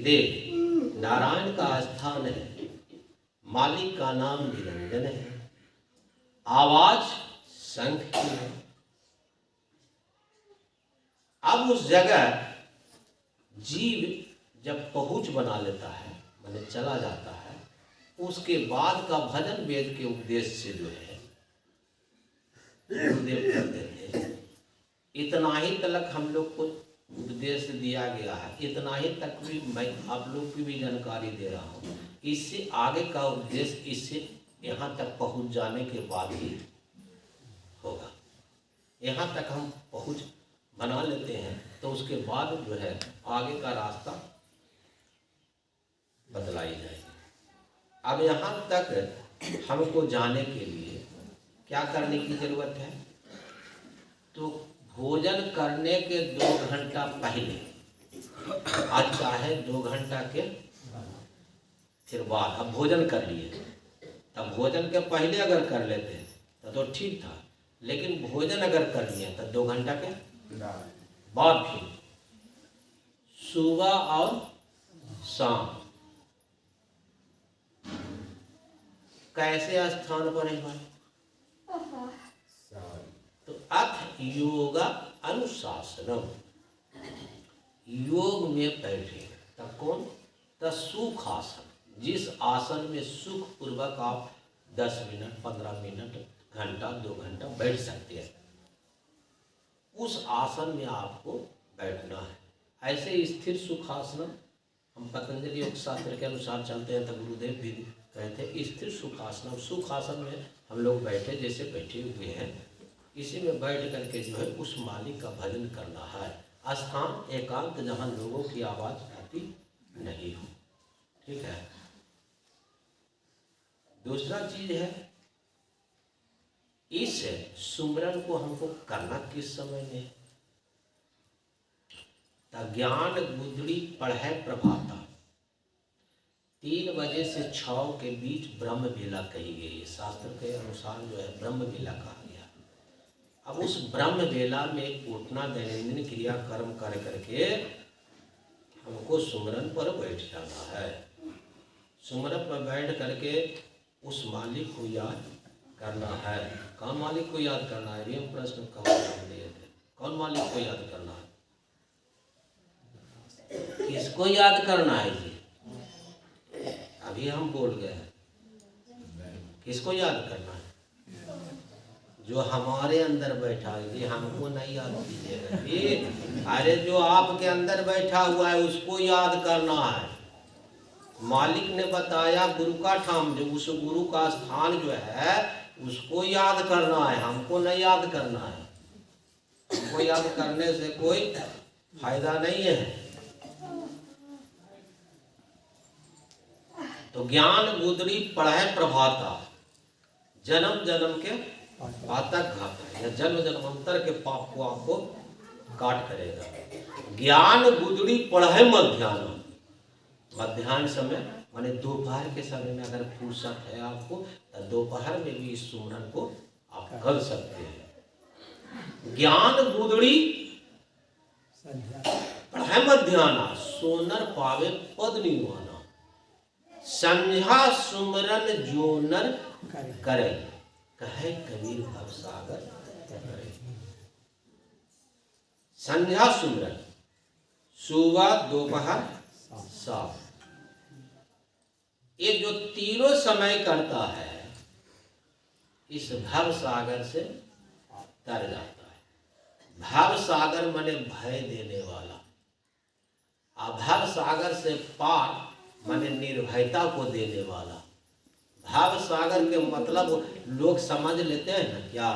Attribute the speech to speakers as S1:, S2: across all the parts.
S1: देव नारायण का स्थान है, मालिक का नाम निरंजन है, आवाज शंख की है। अब उस जगह जीव जब पहुंच बना लेता है, माने चला जाता है, उसके बाद का भजन वेद के उपदेश से जो है गुरुदेव कहते थे, इतना ही तक हम लोग को उपदेश दिया गया है, इतना ही तक भी मैं आप लोग की भी जानकारी दे रहा हूँ। इससे आगे का उपदेश इससे यहाँ तक पहुँच जाने के बाद ही होगा। यहाँ तक हम पहुँच बना लेते हैं तो उसके बाद जो है आगे का रास्ता बतलाई जाएगी। अब यहाँ तक हमको जाने के लिए क्या करने की जरूरत है? तो भोजन करने के 2 घंटा पहले, आज चाहे 2 घंटा के फिर बाद, अब भोजन कर लिए, तब भोजन के पहले अगर कर लेते तो ठीक था, लेकिन भोजन अगर कर लिया तो 2 घंटा के बाद फिर सुबह और शाम कैसे स्थान पर है भाई? तो अथ योगा अनुशासनम, योग में बैठे तब कौन? तब सुख आसन, जिस आसन में सुख पूर्वक आप 10 मिनट 15 मिनट घंटा 2 घंटा बैठ सकते हैं, उस आसन में आपको बैठना है। ऐसे स्थिर सुखासन हम पतंजलि योग शास्त्र के अनुसार चलते हैं, तो गुरुदेव भी कहते हैं स्थिर सुखासन। सुखासन में हम लोग बैठे जैसे बैठे हुए हैं, इसी में बैठ करके जो है उस मालिक का भजन करना है। स्थान एकांत जहाँ लोगों की आवाज आती नहीं हो, ठीक है। दूसरा चीज है, इस सुमरन को हमको करना किस समय में? ज्ञान गुदड़ी पढ़े प्रभाता, 3 बजे से 6 के बीच ब्रह्म बेला कही गई है। शास्त्र के अनुसार जो है ब्रह्म बेला कहा गया। अब उस ब्रह्म बेला में उठना, दैनंदिन क्रिया कर्म कर करके हमको सुमरन पर बैठ जाना है। सुमरन पर बैठ करके उस मालिक को याद करना है। कौन मालिक को याद करना है? हम प्रश्न कौन दिए थे, कौन मालिक को याद करना है? किसको याद करना है जी? अभी हम बोल गए हैं, किसको याद करना है? जो हमारे अंदर बैठा है। ये हमको नहीं याद कीजिएगा जी, अरे जो आपके अंदर बैठा हुआ है उसको याद करना है। मालिक ने बताया गुरु का ठाम, जो उस गुरु का स्थान जो है उसको याद करना है, हमको नहीं याद करना है। हमको याद करने से कोई फायदा नहीं है। तो ज्ञान गुदड़ी पढ़े प्रभाता, जन्म जन्म के पातक घाता, या जन्म जन्मांतर के पाप को आपको काट करेगा। ज्ञान गुदड़ी पढ़े मध्याह्न, मध्याह्न समय माने दोपहर के समय में अगर फुर्सत है आपको तो दोपहर में भी इस सुमरन को आप कर सकते हैं। ज्ञान गुदड़ी पढ़े मध्याह्न, सोनर पावे पद निवाना, संध्या सुमरन जो नर करे, कहे कबीर भवसागर करे। संध्या सुमरन सुबह दोपहर शाम, ये जो तीनों समय करता है इस भव सागर से तर जाता है। भव सागर माने भय देने वाला, अभव सागर से पार माने निर्भयता को देने वाला। भाव सागर के मतलब लोग समझ लेते हैं ना क्या,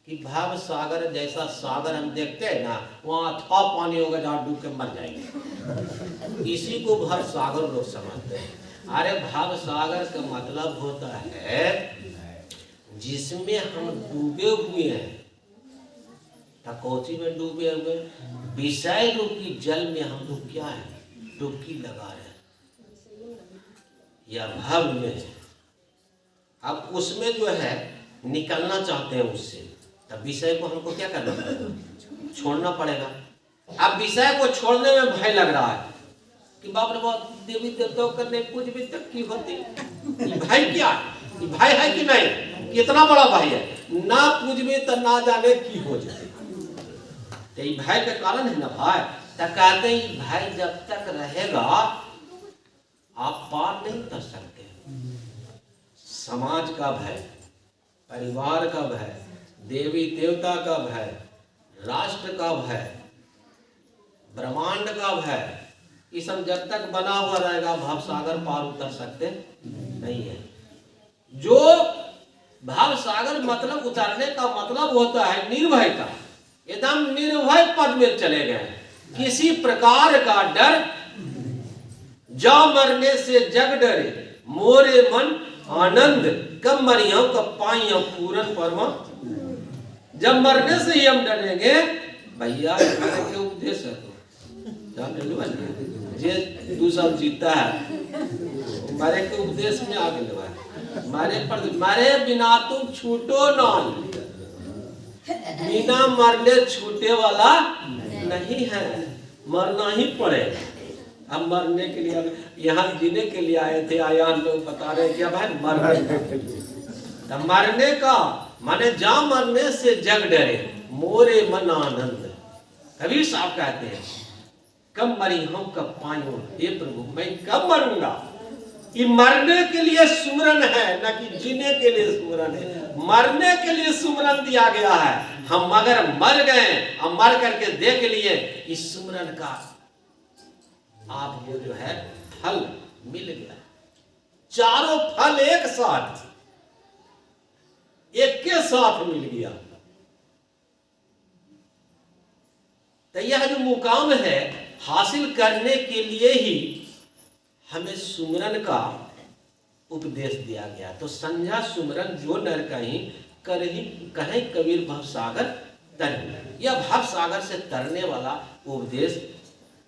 S1: कि भाव सागर जैसा सागर हम देखते हैं ना, वहाँ अथाह पानी होगा जहाँ डूब के मर जाएंगे, इसी को भाव सागर लोग समझते हैं। अरे भाव सागर का मतलब होता है जिसमें हम डूबे हुए हैं। टकोची में डूबे हुए, विषय रूपी जल में हम लोग क्या है, डुबकी लगा रहे हैं, या भाव में है। अब उसमें जो है निकलना चाहते हैं उससे, तब विषय को हमको क्या करना पड़ेगा, छोड़ना पड़ेगा। अब विषय को छोड़ने में भय लग रहा है कि बाप रे बाप देवी देवताओं का नहीं पूज भी तक की होती। ये भाई क्या है? ये भाई है कि नहीं? कितना बड़ा भाई है? ना पूजबे तो ना जाने की हो जाए। तो ये भाई का कारण है ना भाई। तो कहते हैं भाई जब तक रहेगा आप पार नहीं कर सकते। समाज का भय, परिवार का भय, देवी देवता का भय, राष्ट्र का भय, ब्रह्मांड का भय, ये सब जब तक बना हुआ रहेगा भाव सागर पार उतर सकते नहीं है। जो भाव सागर मतलब उतरने का मतलब होता है निर्भयता। एकदम निर्भय पद में चले गए, किसी प्रकार का डर, जा मरने से जग डरे मोरे मन आनंद, कब मरियों कब पाइयों पूरन परमा। जब मरने से ही हम डरेंगे भैया के उपदेश है तो जे दूसरा जीता है मारे के उपदेश में आगे लगा मारे बिना तुम छूटो ना, बिना मरने छूटे वाला नहीं है, मरना ही पड़ेगा। अब मरने के लिए यहाँ जीने के लिए आए थे, आया लोग बता रहे कि भाई मरने मरने का माने जा मरने से जग डरे मोरे मन आनंद। कबीर साहब कहते हैं कब मरी हम कब पायूं, हे प्रभु मैं कब मरूंगा। ये मरने के लिए सुमरन है न कि जीने के लिए सुमरन है। मरने के लिए सुमरन दिया गया है। हम अगर मर गए और मर करके देख लिए इस सुमरन का आपको जो है फल मिल गया। चारों फल एक साथ एक के साथ मिल गया। तो यह जो मुकाम है हासिल करने के लिए ही हमें सुमरन का उपदेश दिया गया। तो संध्या सुमरन जो नर कहीं कहीं कबीर भव सागर तर। यह भव सागर से तरने वाला उपदेश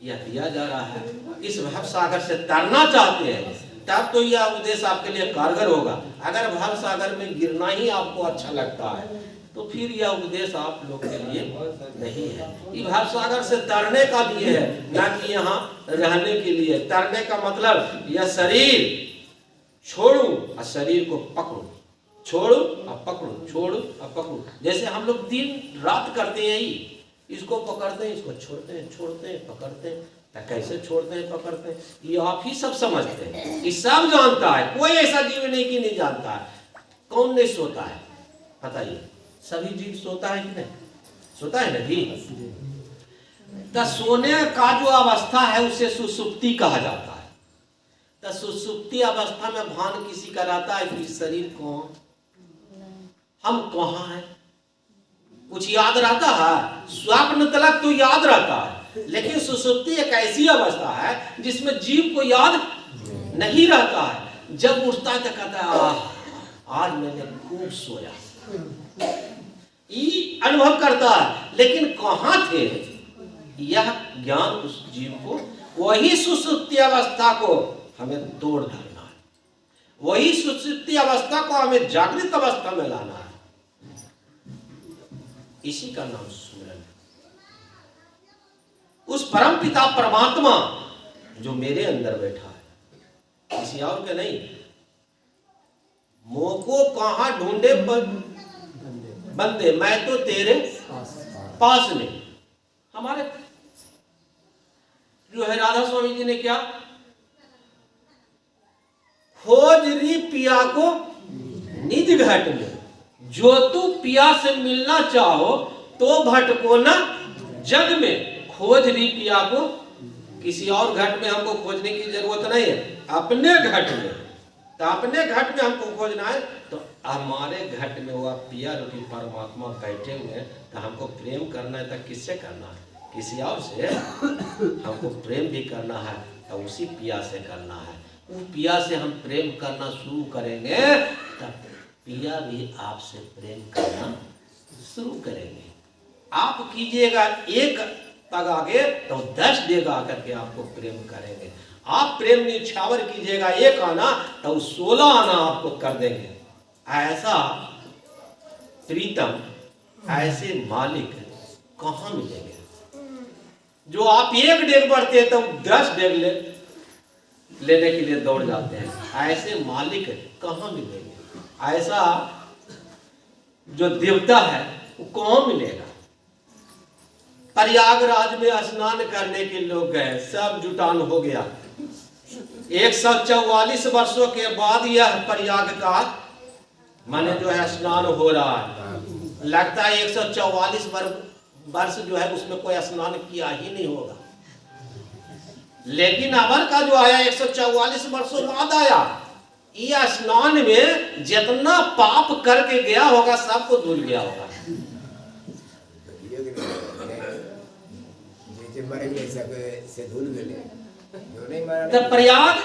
S1: यह दिया जा रहा है। इस भव सागर से तरना चाहते हैं तब तो यह उपदेश आपके लिए कारगर होगा। अगर भव सागर में गिरना ही आपको अच्छा लगता है तो फिर यह उपदेश आप लोग के लिए नहीं है। ये भव सागर से तरने का लिए है ना कि यहाँ रहने के लिए। तरने का मतलब यह शरीर छोड़ू और शरीर को पकड़ू, छोड़ू और पकड़ू, छोड़ू और पकड़ू। जैसे हम लोग दिन रात करते हैं ही, इसको पकड़ते हैं, इसको छोड़ते हैं, छोड़ते हैं, पकड़ते हैं। कैसे छोड़ते हैं पकड़ते हैं ये आप ही सब समझते हैं। ये सब जानता है, कोई ऐसा जीव नहीं कि नहीं जानता है। कौन नहीं सोता है बताइए? सभी जीव सोता है कि नहीं? सोता है ना जी। तो सोने का जो अवस्था है उसे सुसुप्ति कहा जाता है। तो सुसुप्ति अवस्था में भान किसी का रहता है कि शरीर कौन, हम कहाँ हैं, कुछ याद रहता है? स्वप्न तलक तो याद रहता है, लेकिन सुसुप्ति एक ऐसी अवस्था है जिसमें जीव को याद नहीं रहता है। जब उठता है तो कहता है आज मैंने खूब सोया, ये अनुभव करता है। लेकिन कहाँ थे यह ज्ञान उस जीव को? वही सुसुप्ति अवस्था को हमें तोड़ धरना है, वही सुसुप्ति अवस्था को हमें जागृत अवस्था में लाना है। इसी का नाम सुमरन है। उस परम पिता परमात्मा जो मेरे अंदर बैठा है, किसी और के नहीं। मोह को कहां ढूंढे बंदे, मैं तो तेरे पास में। हमारे जो है राधा स्वामी जी ने क्या खोज री पिया को निज घट में। जो तू पिया से मिलना चाहो तो भटको ना जग में। खोज री पिया को, किसी और घट में हमको खोजने की जरूरत नहीं है, अपने घट में। तो अपने घट में हमको खोजना है तो हमारे घट में वह पिया रूपी परमात्मा बैठे हुए हैं। तो हमको प्रेम करना है तो किससे करना है? किसी और से। हमको प्रेम भी करना है तो उसी पिया से करना है। उस पिया से हम प्रेम करना शुरू करेंगे तब पिया भी आपसे प्रेम करना शुरू करेंगे। आप कीजिएगा एक पग आगे तो 10 देगा आकर के आपको प्रेम करेंगे। आप प्रेम निछावर कीजिएगा एक आना तो 16 आना आपको कर देंगे। ऐसा प्रीतम, ऐसे मालिक कहाँ मिलेंगे? जो आप एक डेग बढ़ते तो 10 डेग ले लेने के लिए दौड़ जाते हैं। ऐसे मालिक कहाँ मिलेंगे? ऐसा जो देवता है वो कहाँ मिलेगा? प्रयागराज में स्नान करने के लोग गए, सब जुटान हो गया। 144 वर्षों के बाद यह प्रयाग का माने जो है स्नान हो रहा है। लगता है 144 वर्ष जो है उसमें कोई स्नान किया ही नहीं होगा, लेकिन अबर का जो आया 144 वर्षों बाद आया। यह स्नान में जितना पाप करके गया होगा सबको धुल गया होगा। तो प्रयाग,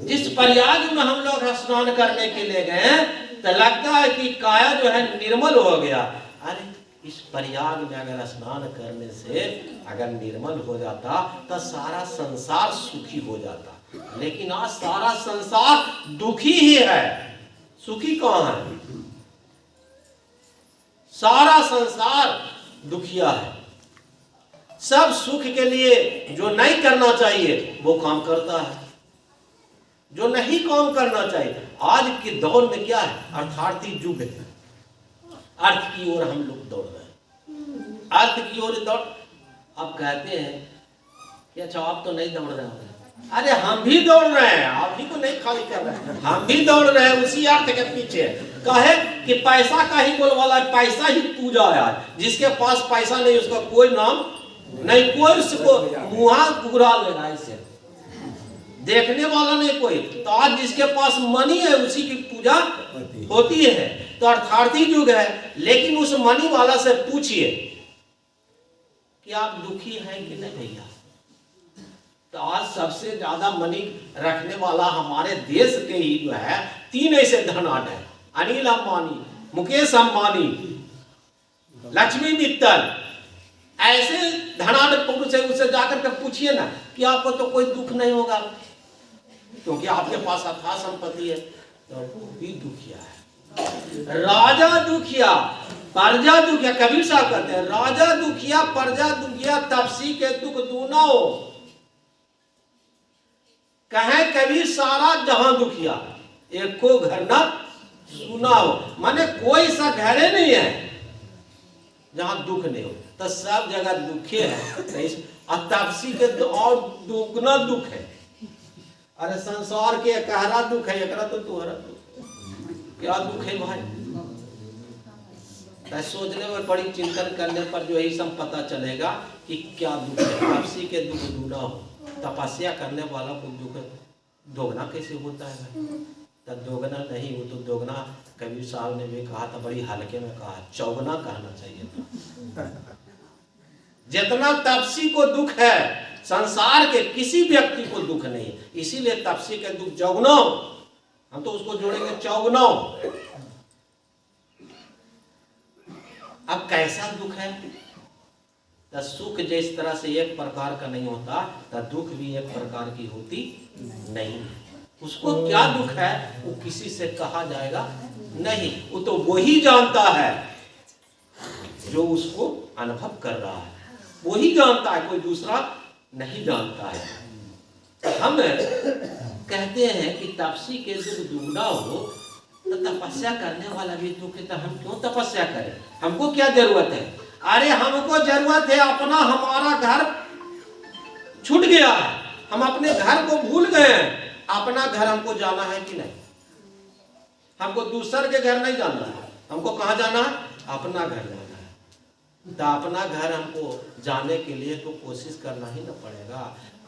S1: जिस प्रयाग में हम लोग स्नान करने के लिए गए तो लगता है कि काया जो है निर्मल हो गया। अरे इस प्रयाग में अगर स्नान करने से अगर निर्मल हो जाता तो सारा संसार सुखी हो जाता, लेकिन आज सारा संसार दुखी ही है, सुखी कहाँ है? सारा संसार दुखिया है। सब सुख के लिए जो नहीं करना चाहिए वो काम करता है, जो नहीं काम करना चाहिए। आज के दौर में क्या है? अर्थार्थी युग है, अर्थ की ओर हम लोग दौड़ रहे हैं, अर्थ की ओर दौड़। अब कहते हैं कि अच्छा आप तो नहीं दौड़ रहे हैं। अरे हम भी दौड़ रहे हैं, आप ही को नहीं खाली कर रहे हैं, हम भी दौड़ रहे हैं उसी अर्थ के पीछे। कहे कि पैसा का ही बोलवाला है, पैसा ही पूजा है। आज जिसके पास पैसा नहीं उसका कोई नाम नहीं, कोई उसको मुहा घुरा लेना, इसे देखने वाला नहीं कोई। तो आज जिसके पास मनी है उसी की पूजा होती है। तो अर्थार्थी युग है, लेकिन उस मनी वाला से पूछिए कि आप दुखी हैं कि नहीं भैया। तो आज सबसे ज्यादा मनी रखने वाला हमारे देश के ही जो है 3 ऐसे धनाढ्य है, अनिल अंबानी, मुकेश अंबानी, लक्ष्मी मित्तल। ऐसे धनाढ्य पुरुष है, उससे जाकर के पूछिए ना कि आपको तो कोई दुख नहीं होगा क्योंकि आपके पास अथाह संपत्ति है। तो वो भी दुखिया है। राजा दुखिया, प्रजा दुखिया। कबीर साहब कहते हैं राजा दुखिया, प्रजा दुखिया, तपसी के दुख दूना हो। कहे कबीर सारा जहां दुखिया, एक को घर ना सुना हो। माने कोई सा घरे नहीं है जहां दुख नहीं हो, तो सब जगह दुखे है। तपसी के और दुगना दुख है। अरे संसार के कहरा दुख है, एकरा तो तुहरा दुख, क्या दुख है भाई? सोचने में बड़ी चिंतन करने पर जो यही सब पता चलेगा कि क्या दुख है। तपसी के दुख दूना हो, तपस्या करने वाला को दुख दोगुना कैसे होता है भाई? तो दोगुना नहीं, वो तो दोगुना कबीर साहब ने भी कहा था, बड़ी हल्के में कहा, चौगुना कहना चाहिए था। जितना तपसी को दुख है संसार के किसी व्यक्ति को दुख नहीं, इसीलिए तपसी के दुख चौगुना, हम तो उसको जोड़ेंगे चौगुना। अब कैसा दुख है? तो सुख जिस तरह से एक प्रकार का नहीं होता, तो दुख भी एक प्रकार की होती नहीं। उसको क्या दुख है वो किसी से कहा जाएगा नहीं, वो तो वही जानता है जो उसको अनुभव कर रहा है, वही जानता है, कोई दूसरा नहीं जानता है। तो हम कहते हैं कि तपसी के दुख दुगना हो तो तपस्या करने वाला भी दुख है, तो हम क्यों तपस्या करें? हमको क्या जरूरत है? अरे हमको जरूरत है अपना, हमारा घर छूट गया है, हम अपने घर को भूल गए हैं। अपना घर हमको जाना है कि नहीं? हमको दूसर के घर नहीं जाना है, हमको कहाँ जाना है? अपना घर जाना है। तो अपना घर हमको जाने के लिए तो कोशिश करना ही ना पड़ेगा।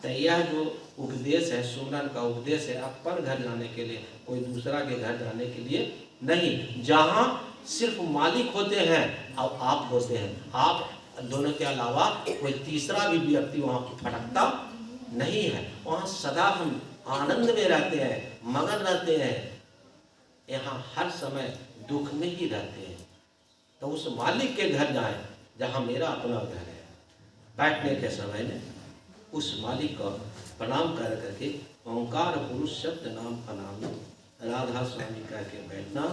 S1: तो यह जो उपदेश है, सुमरन का उपदेश है, अपन घर जाने के लिए, कोई दूसरा के घर जाने के लिए नहीं। जहाँ सिर्फ मालिक होते हैं और आप होते हैं, आप दोनों के अलावा कोई तीसरा भी व्यक्ति वहाँ फटकता नहीं है। वहाँ सदा हम आनंद में रहते हैं, मगन रहते हैं। यहाँ हर समय दुख में ही रहते हैं। तो उस मालिक के घर जाएं जहाँ मेरा अपना घर है। बैठने के समय में उस मालिक का प्रणाम कर करके ओंकार पुरुष शब्द नाम अनामी राधा स्वामी कह के बैठना,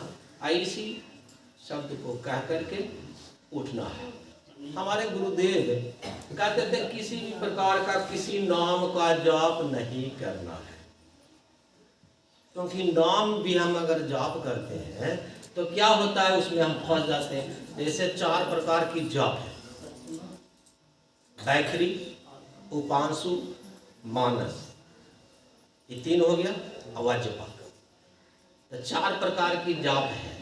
S1: ऐसी शब्द को कह करके उठना है। हमारे गुरुदेव कहते थे किसी भी प्रकार का किसी नाम का जाप नहीं करना है। क्योंकि नाम भी हम अगर जाप करते हैं तो क्या होता है, उसमें हम फंस जाते हैं। जैसे 4 प्रकार की जाप है, बैखरी, उपांशु, मानस, ये 3 हो गया, अवाज्यपाक। तो 4 प्रकार की जाप है।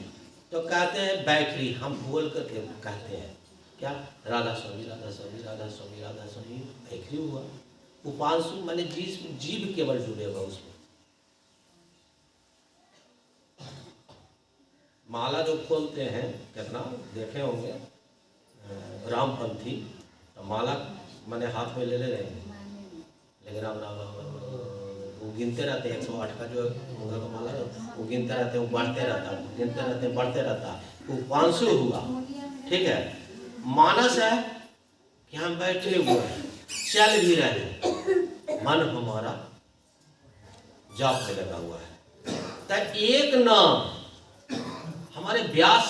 S1: तो कहते हैं बैखरी, हम बोल करके कहते हैं क्या, राधा स्वामी राधा स्वामी राधा स्वामी राधा स्वामी, बैखरी हुआ। उपांशु माने जीभ केवल जुड़ेगा उसमें। माला जो खोलते हैं, कितना देखे होंगे रामपंथी, तो माला मैंने हाथ में ले रहे हैं, लेकिन राम राम राम राम वो गिनते रहते हैं। 108 का जो होगा का माला, वो गिनते रहते हैं, वो बढ़ते रहता है, गिनते रहते हैं, बढ़ते रहता है। वो 500 हुआ, ठीक है। मानस है कि हम बैठे हुए हैं, चल भी रहे हैं, मन हमारा जाप में लगा हुआ है। तो एक नाम हमारे व्यास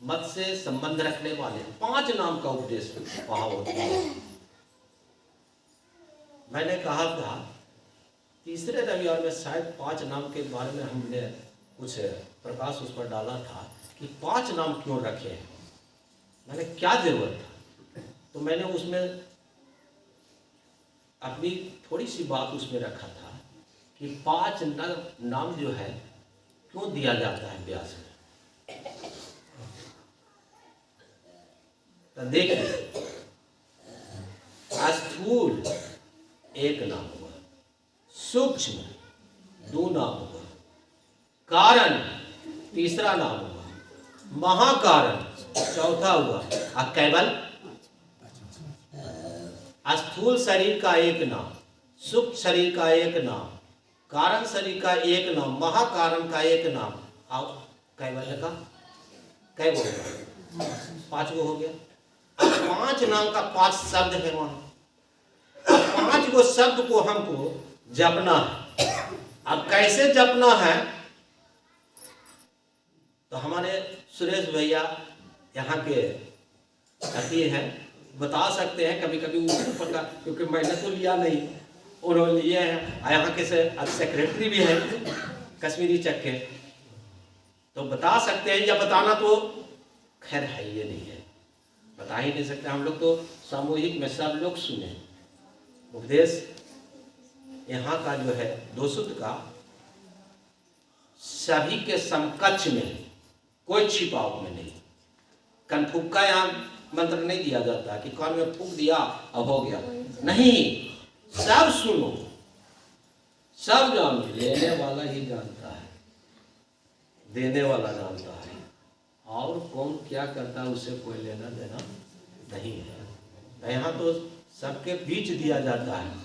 S1: मत से संबंध रखने वाले 5 नाम का उपदेश वहां होता है। मैंने कहा था तीसरे रविवार में शायद 5 नाम के बारे में हमने कुछ प्रकाश उस पर डाला था कि 5 नाम क्यों रखे हैं, मैंने क्या जरूरत था। तो मैंने उसमें अपनी थोड़ी सी बात उसमें रखा था कि 5 नाम जो है क्यों दिया जाता है व्यास में। तो देखिए, स्थूल 1 नाम हुआ, सूक्ष्म 2 नाम हुआ, कारण 3रा नाम हुआ, महाकारण 4था हुआ, और केवल स्थूल शरीर का 1 नाम, सूक्ष्म शरीर का 1 नाम, कारण शरीर का 1 नाम, महाकारण का 1 नाम, और कैवल्य का कै गो होगा, 5 गो हो गया। 5 नाम का 5 शब्द है वहां। 5 गो शब्द को हमको जपना है। अब कैसे जपना है, तो हमारे सुरेश भैया यहाँ के अति हैं, बता सकते हैं। कभी कभी ऊपर का, क्योंकि मैंने तो लिया नहीं, उन्होंने लिए हैं। यहाँ के सेक्रेटरी भी है कश्मीरी चक्के, तो बता सकते हैं। या बताना तो खैर है, ये नहीं है, बता ही नहीं सकते। हम लोग तो सामूहिक में सब लोग सुने उपदेश। यहाँ का जो है 200 का सभी के समकक्ष में, कोई छिपाव में नहीं। कनफूक का यहाँ मंत्र नहीं दिया जाता कि कान में फूक दिया अब हो गया, नहीं। सब सुनो, सब जानो। लेने वाला ही जानता है, देने वाला जानता है, और कौन क्या करता है उससे कोई लेना देना नहीं है। यहाँ तो सबके बीच दिया जाता है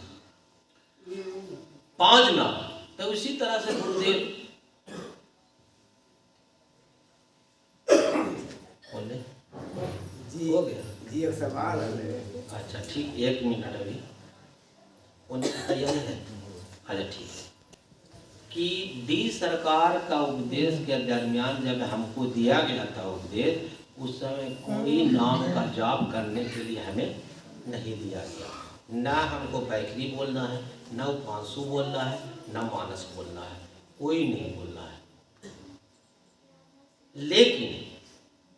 S1: 5 नाम। तो उसी तरह से गुरुदेव जी हो गया जी, एक सवाल है। अच्छा ठीक, 1 मिनट अभी तैयारी है। अच्छा ठीक है कि डी सरकार का उपदेश के दरमियान जब हमको दिया गया था उपदेश, उस समय कोई नाम का जाप करने के लिए हमें नहीं दिया गया। ना हमको बैखरी बोलना है, ना उपांशु बोलना है, ना मानस बोलना है, कोई नहीं बोलना है। लेकिन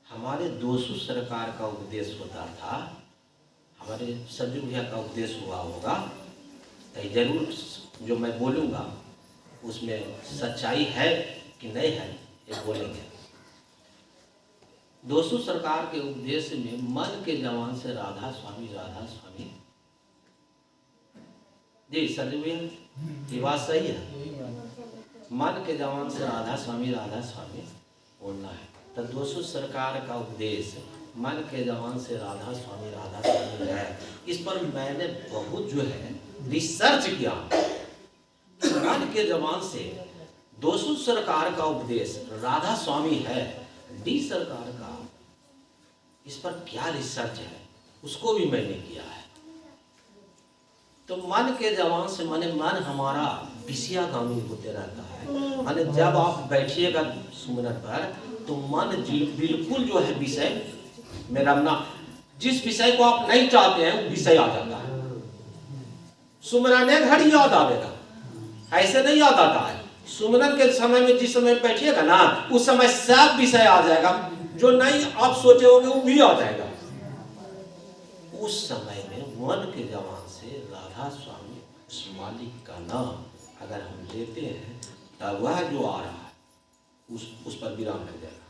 S1: हमारे 200 सरकार का उपदेश होता था, हमारे संजू भैया का उपदेश हुआ होगा, तो जरूर जो मैं बोलूँगा उसमें सच्चाई है कि नहीं है ये बोलेंगे। 200 सरकार के उपदेश में मन के जवान से राधा स्वामी जी, संजू भैया ये बात सही है। मन के जवान से राधा स्वामी बोलना है। तो 200 सरकार का उपदेश मन के जवान से राधा स्वामी है। इस पर मैंने बहुत जो है रिसर्च किया। मन के जवान से 200 सरकार का उपदेश राधा स्वामी है, डी सरकार का, इस पर क्या रिसर्च है उसको भी मैंने किया है। तो मन के जवान से माने मन हमारा विषयागामी होते रहता है। माने जब आप बैठिएगा सुमिरन पर तो मन बिल्कुल जो है विषय में रमना, जिस विषय को आप नहीं चाहते हैं वो विषय आ जाता है। सुमिरने घड़ी याद आवेगा, ऐसे नहीं याद आता है। सुमरन के समय में जिस समय बैठिएगा ना, उस समय सब विषय आ जाएगा, जो नहीं आप सोचे होंगे वो भी आ जाएगा। उस समय में मन के जवान से राधा स्वामी उस मालिक का नाम अगर हम लेते हैं, तब वह जो आ रहा है उस पर विराम लग जाएगा।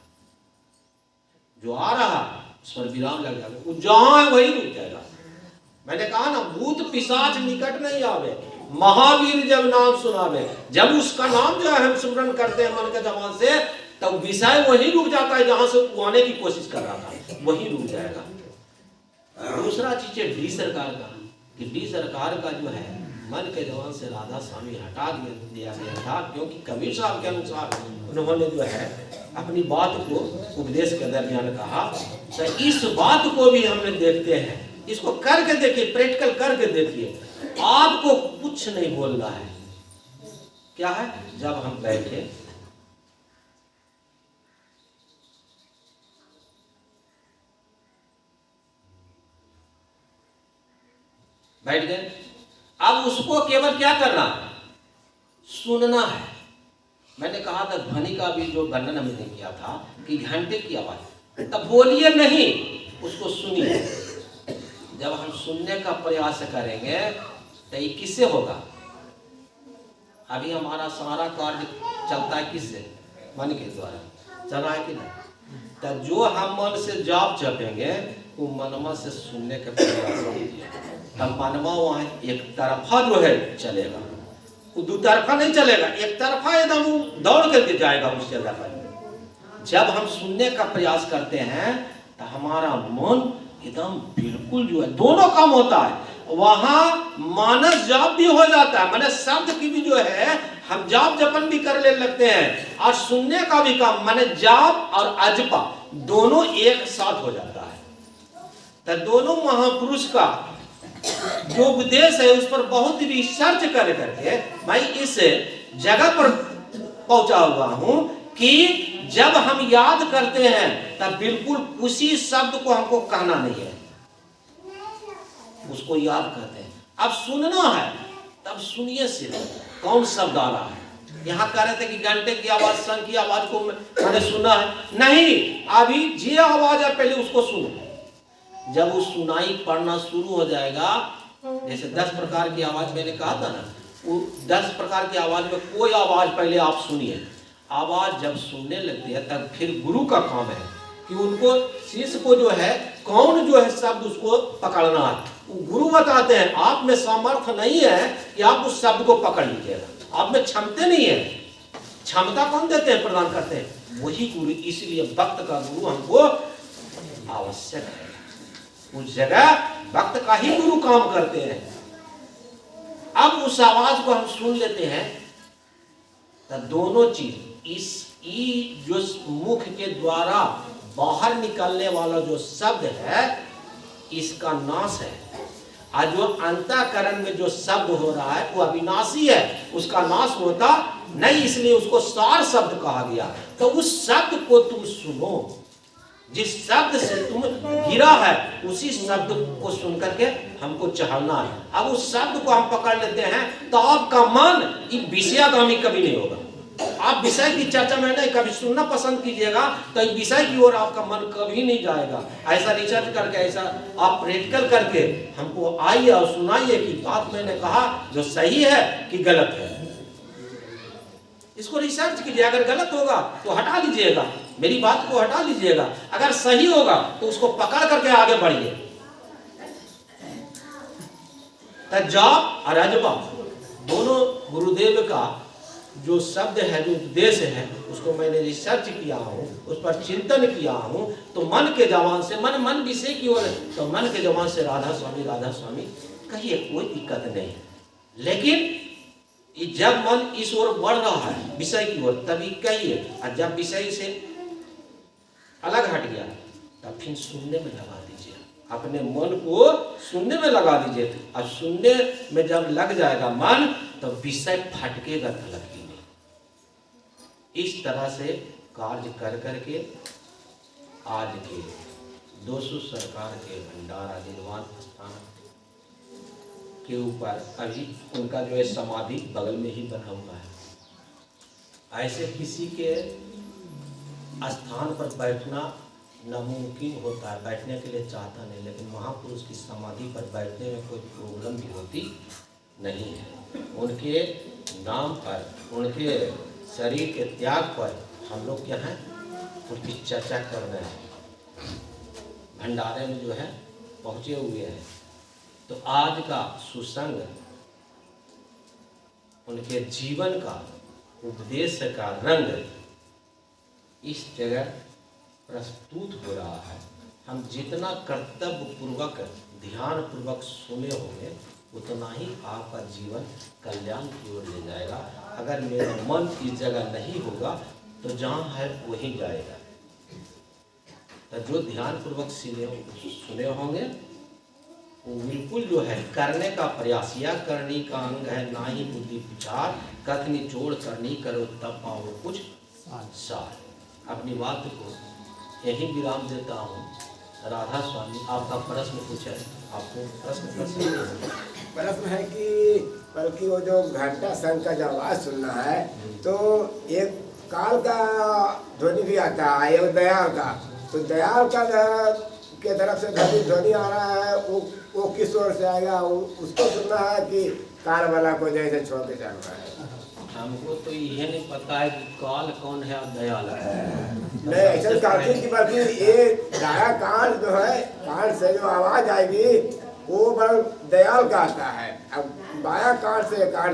S1: जो आ रहा है उस पर विराम लग जाएगा, वो जहां है वही रुक जाएगा। मैंने कहा ना, भूत पिशाच निकट नहीं आवे, महावीर जब नाम सुनावे। जब उसका नाम जो है हम स्मरण करते हैं मन के जवान से, तब विषय वही रुक जाता है जहां से वो आने की कोशिश कर रहा था, वही रुक जाएगा। दूसरा चीज है डी सरकार का, कि डी सरकार का जो है मन के जवान से राधा स्वामी हटा दिया गया था, क्योंकि कबीर साहब के अनुसार उन्होंने जो है अपनी बात को उपदेश के दरमियान कहा। तो इस बात को भी हमने देखते हैं, इसको करके देखिए, प्रैक्टिकल करके देखिए, आपको कुछ नहीं बोलना है। क्या है, जब हम बैठे बैठ गए, अब उसको केवल क्या करना, सुनना है। मैंने कहा था ध्वनि का भी जो वर्णन हमने किया था कि घंटे की आवाज, तब बोलिए नहीं, उसको सुनिए। जब हम सुनने का प्रयास करेंगे तो ये किससे होगा? अभी हमारा सारा कार्य चलता है किससे? मन के द्वारा चल रहा है कि नहीं? तो जो हम मन से जाप जपेंगे वो मनमा से सुनने का प्रयास कीजिए, तब मनमा वहाँ एक तरफा जो है चलेगा, वो दो तरफा नहीं चलेगा, एक तरफा एकदम दौड़ करके जाएगा उस जगह पर। जब हम सुनने का प्रयास करते हैं तो हमारा मन एकदम बिल्कुल जो है दोनों काम होता है, वहां मानस जाप भी हो जाता है, माने शब्द की भी जो है हम जाप जपन भी कर ले लगते हैं, और सुनने का भी काम, माने जाप और अजपा दोनों एक साथ हो जाता है। तो दोनों महापुरुष का जो उपदेश है उस पर बहुत रिसर्च कर करके मैं इस जगह पर पहुंचा हुआ हूं कि जब हम याद करते हैं तब बिल्कुल उसी शब्द को हमको कहना नहीं है, उसको याद करते हैं। अब सुनना है, तब सुनिए सिर्फ कौन शब्द आ रहा है। यहाँ कह रहे थे कि घंटे की आवाज, शंख की आवाज को मैंने सुना है, नहीं, अभी जे आवाज है पहले उसको सुनो। जब वो सुनाई पड़ना शुरू हो जाएगा, जैसे 10 प्रकार की आवाज मैंने कहा था ना, वो 10 प्रकार की आवाज में कोई आवाज पहले आप सुनिए। आवाज जब सुनने लगती है तब फिर गुरु का काम है कि उनको, शिष्य को जो है कौन जो है शब्द उसको पकड़ना है। वो गुरु बताते हैं, आप में सामर्थ्य नहीं है कि आप उस शब्द को पकड़ लीजिएगा, आप में क्षमता नहीं है। क्षमता कौन देते हैं, प्रदान करते हैं वही गुरु। इसलिए भक्त का गुरु हमको आवश्यक है, उस जगह भक्त का ही गुरु काम करते हैं। अब उस आवाज को हम सुन लेते हैं तो दोनों चीज, इस जो मुख के द्वारा बाहर निकलने वाला जो शब्द है इसका नाश है, और जो अंतःकरण में जो शब्द हो रहा है वो अविनाशी है, उसका नाश होता नहीं, इसलिए उसको सार शब्द कहा गया। तो उस शब्द को तुम सुनो, जिस शब्द से तुम गिरा है उसी शब्द को सुन करके हमको चढ़ना है। अब उस शब्द को हम पकड़ लेते हैं तो आपका मन विषयागामी कभी नहीं होगा। आप विषय की चर्चा में नहीं, कभी सुनना पसंद कीजिएगा तो विषय की ओर आपका मन कभी नहीं जाएगा। ऐसा रिसर्च करके, ऐसा आप प्रैक्टिकल करके हमको आइए और सुनाइए कि बात मैंने कहा जो सही है कि गलत है। इसको रिसर्च कीजिए, अगर गलत होगा तो हटा लीजिएगा, मेरी बात को हटा लीजिएगा, अगर सही होगा तो उसको पकड़ करके आगे बढ़िए। जाप और अजपा दोनों गुरुदेव का जो शब्द है, जो उपदेश है, उसको मैंने रिसर्च किया हूँ, उस पर चिंतन किया हूँ। तो मन के जवान से, मन विषय की ओर, तो मन के जवान से राधा स्वामी कहिए, कोई दिक्कत नहीं है। लेकिन जब मन इस ओर बढ़ रहा है विषय की ओर तभी कहिए, और जब विषय से अलग हट गया तब फिर सुनने में लगा दीजिए, अपने मन को सुनने में लगा दीजिए। और सुनने में जब लग जाएगा मन तो विषय फटकेगा तलक ही नहीं। इस तरह से कार्य कर करके आज के 200 सरकार के भंडारा निर्वाण स्थान के ऊपर अभी उनका जो है समाधि बगल में ही बना हुआ है। ऐसे किसी के स्थान पर बैठना नामुमकिन होता है, बैठने के लिए चाहता नहीं, लेकिन महापुरुष की समाधि पर बैठने में कोई प्रॉब्लम भी होती नहीं है। उनके नाम पर, उनके शरीर के त्याग पर हम लोग क्या हैं, उनकी चर्चा कर रहे हैं, भंडारे में जो है पहुँचे हुए हैं। तो आज का सुसंग उनके जीवन का, उपदेश का रंग इस जगह प्रस्तुत हो रहा है। हम जितना कर्तव्य पूर्वक, ध्यान पूर्वक सुने होंगे, उतना ही आपका जीवन कल्याण की ओर ले जाएगा। अगर मेरा मन इस जगह नहीं होगा तो जहाँ है वहीं जाएगा। तो जो ध्यान पूर्वक सुने होंगे वो बिल्कुल जो है करने का प्रयास, या करनी का अंग है ना ही बुद्धि विचार, कथ निचोड़ करनी करो तब पाओ कुछ सार। अपनी बात को यही विराम देता हूँ। राधा स्वामी, आपका प्रश्न कुछ है? आपको
S2: प्रश्न है कि बल्कि वो जो घंटा शंख का जब आवाज सुनना है तो एक काल का ध्वनि भी आता है, एक दयाल का। तो दयाल का के तरफ से ध्वनि आ रहा है, वो किस ओर से आएगा, उसको सुनना है कि काल वाला को जैसे छोड़ के चल रहा है?
S1: हमको तो ये नहीं पता है कि काल कौन है और दयाल है।
S2: नहीं, ऐसा कहती कि बल्कि ये दाया काल जो है, काल से जो आवाज आएगी वो बल दयाल का आता है। अब बाया काल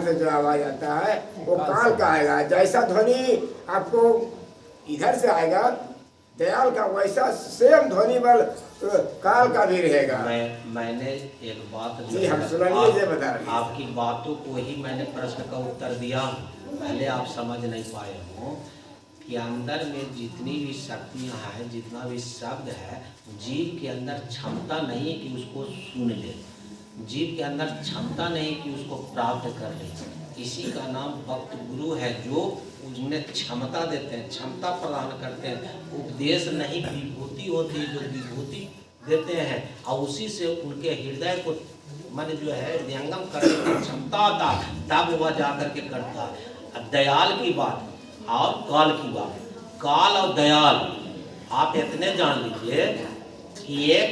S2: से जो आवाज आता है वो काल का आएगा। जैसा ध्वनि आपको इधर से आएगा दयाल का, वैसा सेम ध्वनि बल काल का भी रहेगा।
S1: मैंने एक बात
S2: जी हम सुनाइए, ये बता रही
S1: आपकी बातों को ही मैंने प्रश्न का उत्तर दिया। पहले आप समझ नहीं पाए हो कि अंदर में जितनी भी शक्तियाँ हैं, जितना भी शब्द है, जीव के अंदर क्षमता नहीं है कि उसको सुन ले, जीव के अंदर क्षमता नहीं कि उसको प्राप्त कर ले। इसी का नाम भक्त गुरु है, जो उन्हें क्षमता देते हैं, क्षमता प्रदान करते हैं। उपदेश नहीं, विभूति होती है जो विभूति देते हैं, और उसी से उनके हृदय को मन जो है हृदयंगम करने की क्षमता आता, तब वह जाकर के करता है। दयाल की बात और काल की बात, काल और दयाल आप इतने जान लीजिए कि एक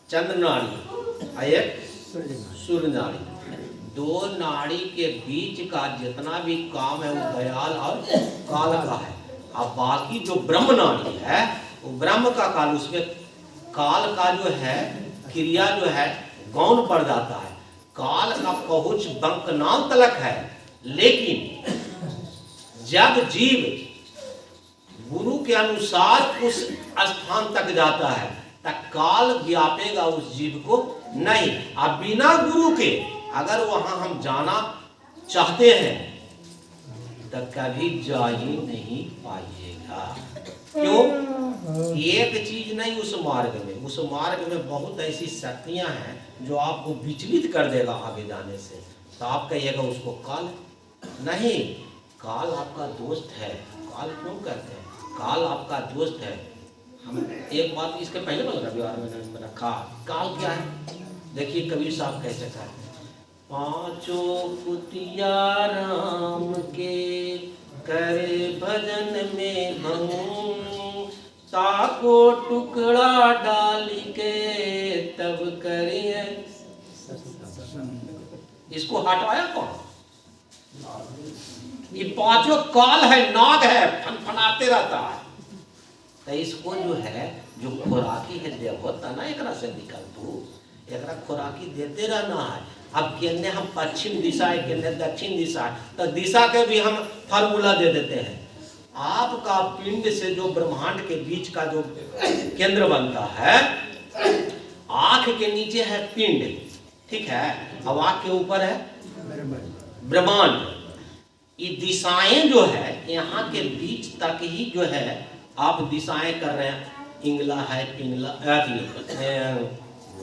S1: चंद्र नाड़ी और एक सूर्य नाड़ी, दो नाड़ी के बीच का जितना भी काम है वो दयाल और काल का है। अब बाकी जो ब्रह्म नाड़ी है वो ब्रह्म का काल, उसमें काल का जो है क्रिया जो है गौण पड़ जाता है। काल का पहुंच बंकनाल तलक है, लेकिन जब जीव गुरु के अनुसार उस स्थान तक जाता है तब काल व्यापेगा उस जीव को नहीं। अब बिना गुरु के अगर वहां हम जाना चाहते हैं तो कभी जा ही नहीं पाइएगा। क्यों? एक चीज नहीं, उस मार्ग में बहुत ऐसी शक्तियां हैं जो आपको विचलित कर देगा आगे जाने से। तो आप कहिएगा उसको काल नहीं, काल आपका दोस्त है। काल क्यों कहते हैं? काल आपका दोस्त है। हम एक बात इसके पहले रविवार में रखा, काल क्या है? देखिए कबीर साहब कैसे कहते हैं, पांचों कुतिया राम के करे भजन में भंग, ताको टुकड़ा डाल के तब करिए। इसको हटाया कौन? ये पांचों काल है, नाग है, फनफनाते रहता है। तो इसको जो है, जो खुराकी है देवो तना एकरा से निकल तू, एकरा खुराकी देते रहना है। अब केने हम पश्चिम दिशा है, केने दक्षिण दिशा है, तो दिशा के भी हम फार्मूला दे देते हैं। आपका पिंड से जो ब्रह्मांड के बीच का जो केंद्र बनता है, आंख के नीचे है पिंड, ठीक है, अब आंख के ऊपर है ब्रह्मांड। ये दिशाएं जो है यहाँ के बीच तक ही जो है आप दिशाएं कर रहे हैं। इंगला है, पिंगला,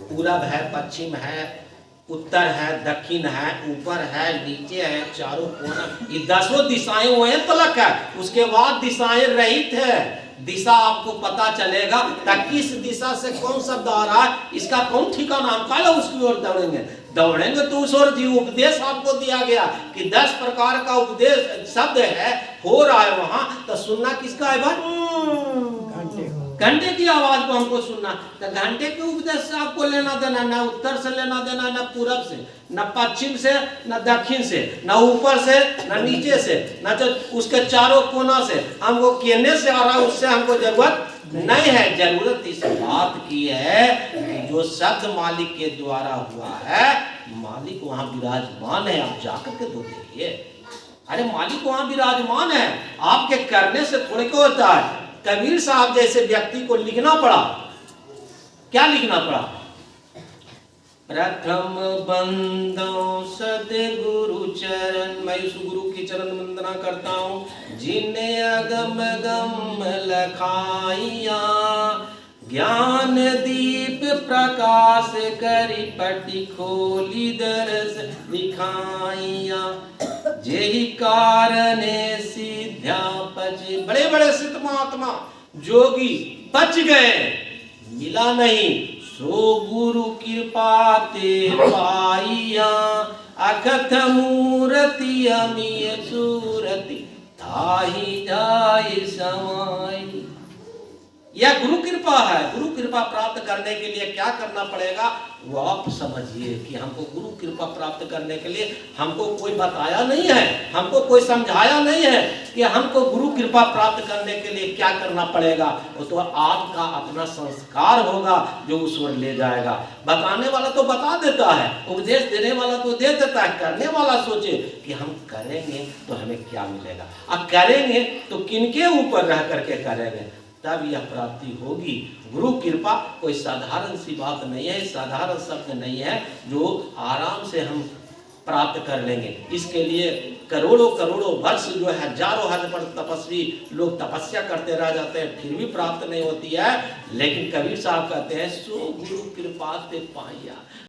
S1: पूरब है, पश्चिम है, उत्तर है, दक्षिण है, ऊपर है, नीचे है, चारों कोना, ये 10 दिशाएं वो तलक है। उसके बाद दिशाएं रहित है। दिशा आपको पता चलेगा ताकि किस दिशा से कौन शब्द आ रहा है, इसका कौन ठिकाना, हम काला उसकी ओर दौड़ेंगे। दौड़ेंगे तो उस ओर। उपदेश आपको दिया गया कि 10 प्रकार का उपदेश शब्द है, हो रहा है वहां, तो सुनना किसका है भाई? घंटे की आवाज को हमको सुनना। तो घंटे के उपदेश से आपको लेना देना, ना उत्तर से लेना देना, ना पूरब से, ना पश्चिम से, ना दक्षिण से, ना ऊपर से, ना नीचे से, ना तो उसके चारों कोना से। हमको कहने से आ रहा है, उससे हमको जरूरत नहीं है। जरूरत इस बात की है कि जो शब्द मालिक के द्वारा हुआ है, मालिक वहां विराजमान है। आप जाकर के तो देखिए, अरे मालिक वहां विराजमान है। आपके करने से थोड़े को होता है। कबीर साहब जैसे व्यक्ति को लिखना पड़ा, क्या लिखना पड़ा? प्रथम बंदो सदगुरु चरण, मैं उस गुरु की चरण वंदना करता हूँ जिन्हें अगम गम लखाइया, ज्ञान दीप प्रकाश करी पटी खोली दरस दिखाइया, जेहि कारणे सिद्ध्या पचे। बड़े बड़े सिद्ध महात्मा जोगी बच गए, मिला नहीं, सो गुरु कृपा ते पाइया, अखत मूर्ति अमीय सूरति ताहि जाय समाई। यह गुरु कृपा है। गुरु कृपा प्राप्त करने के लिए क्या करना पड़ेगा वो आप समझिए कि हमको गुरु कृपा प्राप्त करने के लिए हमको कोई बताया नहीं है, हमको कोई समझाया नहीं है कि हमको गुरु कृपा प्राप्त करने के लिए क्या करना पड़ेगा। वो तो आपका अपना संस्कार होगा जो उस ओर ले जाएगा। बताने वाला तो बता देता है, उपदेश देने वाला तो दे देता है, करने वाला सोचे कि हम करेंगे तो हमें क्या मिलेगा, अब करेंगे तो किनके ऊपर रह करके करेंगे, तब यह प्राप्ति होगी। गुरु कृपा कोई साधारण सी बात नहीं है, साधारण शब्द नहीं है जो आराम से हम प्राप्त कर लेंगे। इसके लिए करोड़ों करोड़ों वर्ष जो है, हजारों हजार तपस्वी लोग तपस्या करते रह जाते हैं, फिर भी प्राप्त नहीं होती है। लेकिन कबीर साहब कहते हैं सो गुरु कृपा ते पाया।